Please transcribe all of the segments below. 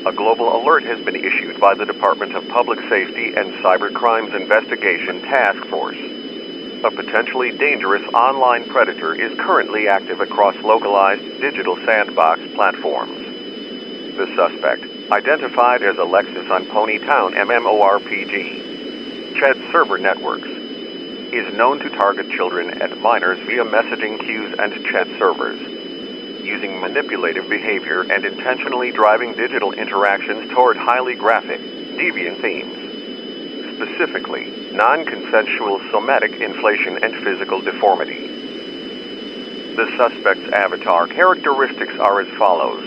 A global alert has been issued by the Department of Public Safety and Cybercrimes Investigation Task Force. A potentially dangerous online predator is currently active across localized digital sandbox platforms. The suspect, identified as Alexis on Ponytown MMORPG, Chat server networks, is known to target children and minors via messaging queues and chat servers, using manipulative behavior and intentionally driving digital interactions toward highly graphic, deviant themes. Specifically, non-consensual somatic inflation and physical deformity. The suspect's avatar characteristics are as follows.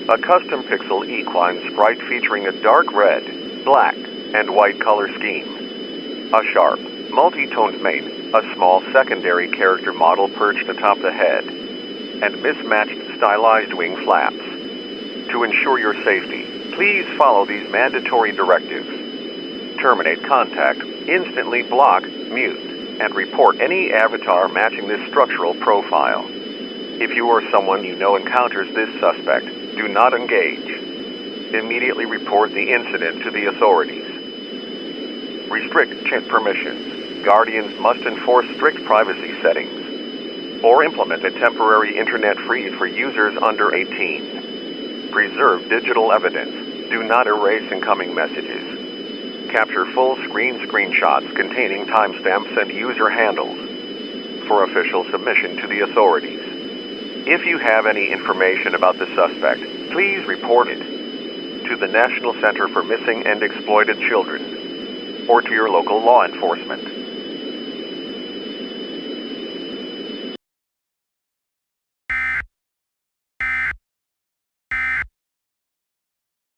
A custom pixel equine sprite featuring a dark red, black, and white color scheme. A sharp, multi-toned mane, a small secondary character model perched atop the head, and mismatched stylized wing flaps. To ensure your safety, please follow these mandatory directives. Terminate contact, instantly block, mute, and report any avatar matching this structural profile. If you or someone you know encounters this suspect, do not engage. Immediately report the incident to the authorities. Restrict chat permissions. Guardians must enforce strict privacy settings, or implement a temporary internet freeze for users under 18. Preserve digital evidence. Do not erase incoming messages. Capture full-screen screenshots containing timestamps and user handles for official submission to the authorities. If you have any information about the suspect, please report it to the National Center for Missing and Exploited Children or to your local law enforcement.